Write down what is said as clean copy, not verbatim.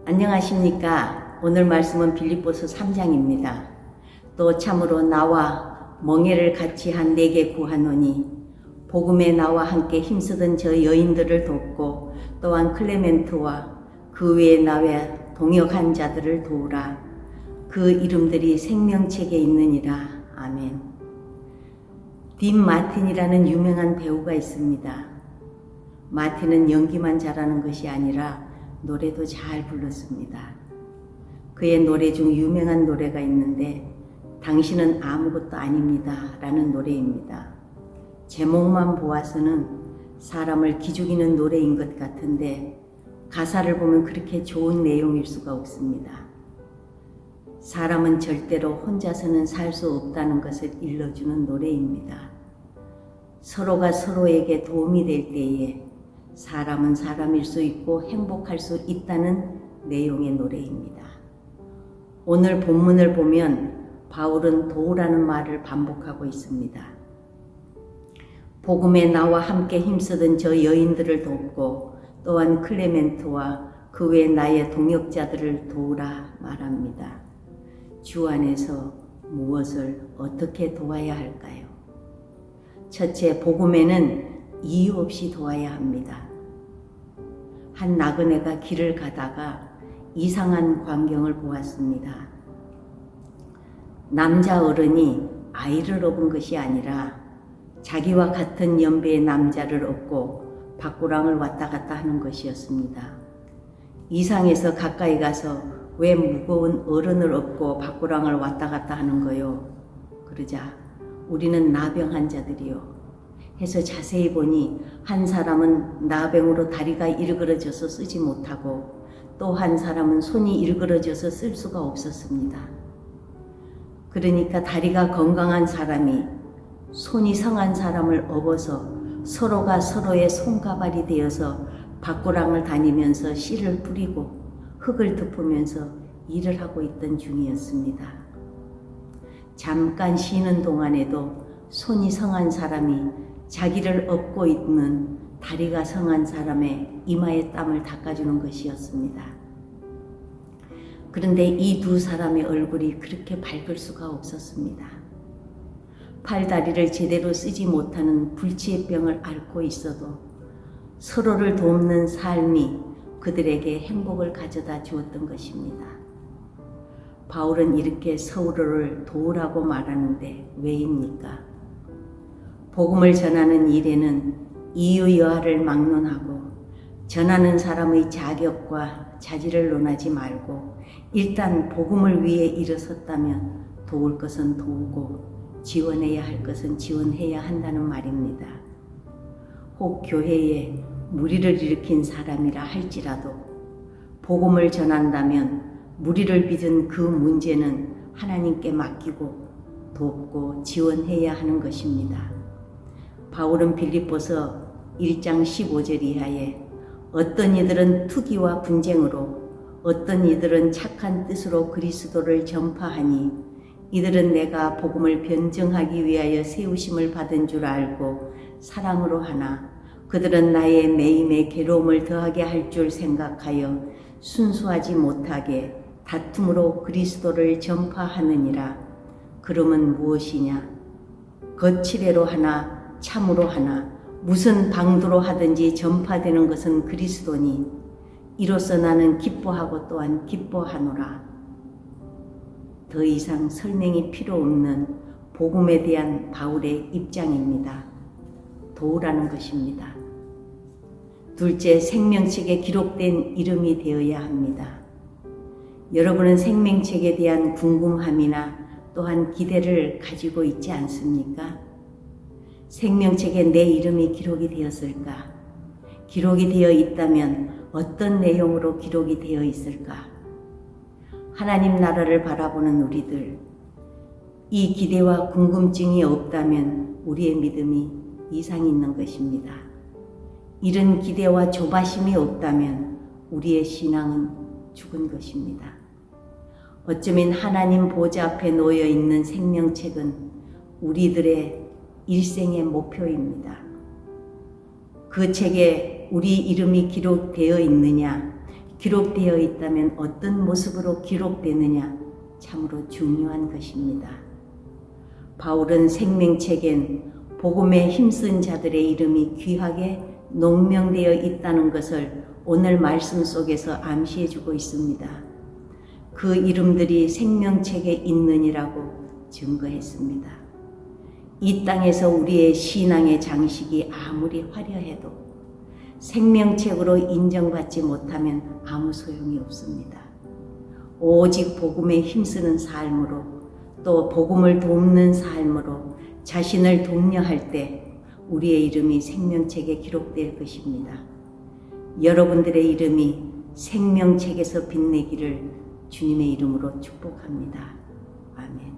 안녕하십니까. 오늘 말씀은 빌립보서 3장입니다. 또 참으로 나와 멍에를 같이 한 내게 구하노니 복음에 나와 함께 힘쓰던 저 여인들을 돕고 또한 클레멘트와 그 외에 나와 동역한 자들을 도우라. 그 이름들이 생명책에 있느니라. 아멘. 딘 마틴이라는 유명한 배우가 있습니다. 마틴은 연기만 잘하는 것이 아니라 노래도 잘 불렀습니다. 그의 노래 중 유명한 노래가 있는데 당신은 아무것도 아닙니다 라는 노래입니다. 제목만 보아서는 사람을 기죽이는 노래인 것 같은데 가사를 보면 그렇게 좋은 내용일 수가 없습니다. 사람은 절대로 혼자서는 살 수 없다는 것을 일러주는 노래입니다. 서로가 서로에게 도움이 될 때에 사람은 사람일 수 있고 행복할 수 있다는 내용의 노래입니다. 오늘 본문을 보면 바울은 도우라는 말을 반복하고 있습니다. 복음에 나와 함께 힘쓰던 저 여인들을 돕고 또한 클레멘트와 그 외 나의 동역자들을 도우라 말합니다. 주 안에서 무엇을 어떻게 도와야 할까요? 첫째, 복음에는 이유 없이 도와야 합니다. 한 나그네가 길을 가다가 이상한 광경을 보았습니다. 남자 어른이 아이를 업은 것이 아니라 자기와 같은 연배의 남자를 업고 밖구랑을 왔다 갔다 하는 것이었습니다. 이상해서 가까이 가서 왜 무거운 어른을 업고 밖구랑을 왔다 갔다 하는 거요? 그러자 우리는 나병 환자들이요. 해서 자세히 보니 한 사람은 나병으로 다리가 일그러져서 쓰지 못하고 또 한 사람은 손이 일그러져서 쓸 수가 없었습니다. 그러니까 다리가 건강한 사람이 손이 성한 사람을 업어서 서로가 서로의 손가발이 되어서 밖구랑을 다니면서 씨를 뿌리고 흙을 덮으면서 일을 하고 있던 중이었습니다. 잠깐 쉬는 동안에도 손이 성한 사람이 자기를 업고 있는 다리가 성한 사람의 이마의 땀을 닦아주는 것이었습니다. 그런데 이 두 사람의 얼굴이 그렇게 밝을 수가 없었습니다. 팔다리를 제대로 쓰지 못하는 불치병을 앓고 있어도 서로를 돕는 삶이 그들에게 행복을 가져다 주었던 것입니다. 바울은 이렇게 서로를 도우라고 말하는데 왜입니까? 복음을 전하는 일에는 이유 여하를 막론하고 전하는 사람의 자격과 자질을 논하지 말고 일단 복음을 위해 일어섰다면 도울 것은 도우고 지원해야 할 것은 지원해야 한다는 말입니다. 혹 교회에 무리를 일으킨 사람이라 할지라도 복음을 전한다면 무리를 빚은 그 문제는 하나님께 맡기고 돕고 지원해야 하는 것입니다. 바울은 빌립보서 1장 15절 이하에 어떤 이들은 투기와 분쟁으로 어떤 이들은 착한 뜻으로 그리스도를 전파하니 이들은 내가 복음을 변증하기 위하여 세우심을 받은 줄 알고 사랑으로 하나 그들은 나의 매임에 괴로움을 더하게 할 줄 생각하여 순수하지 못하게 다툼으로 그리스도를 전파하느니라. 그러면 무엇이냐? 거칠애로 하나 참으로 하나 무슨 방도로 하든지 전파되는 것은 그리스도니 이로써 나는 기뻐하고 또한 기뻐하노라. 더 이상 설명이 필요 없는 복음에 대한 바울의 입장입니다. 도우라는 것입니다. 둘째, 생명책에 기록된 이름이 되어야 합니다. 여러분은 생명책에 대한 궁금함이나 또한 기대를 가지고 있지 않습니까? 생명책에 내 이름이 기록이 되었을까? 기록이 되어 있다면 어떤 내용으로 기록이 되어 있을까? 하나님 나라를 바라보는 우리들, 이 기대와 궁금증이 없다면 우리의 믿음이 이상이 있는 것입니다. 이런 기대와 조바심이 없다면 우리의 신앙은 죽은 것입니다. 어쩌면 하나님 보좌 앞에 놓여 있는 생명책은 우리들의 일생의 목표입니다. 그 책에 우리 이름이 기록되어 있느냐, 기록되어 있다면 어떤 모습으로 기록되느냐, 참으로 중요한 것입니다. 바울은 생명책엔 복음에 힘쓴 자들의 이름이 귀하게 농명되어 있다는 것을 오늘 말씀 속에서 암시해 주고 있습니다. 그 이름들이 생명책에 있느니라고 증거했습니다. 이 땅에서 우리의 신앙의 장식이 아무리 화려해도 생명책으로 인정받지 못하면 아무 소용이 없습니다. 오직 복음에 힘쓰는 삶으로, 또 복음을 돕는 삶으로 자신을 독려할 때 우리의 이름이 생명책에 기록될 것입니다. 여러분들의 이름이 생명책에서 빛내기를 주님의 이름으로 축복합니다. 아멘.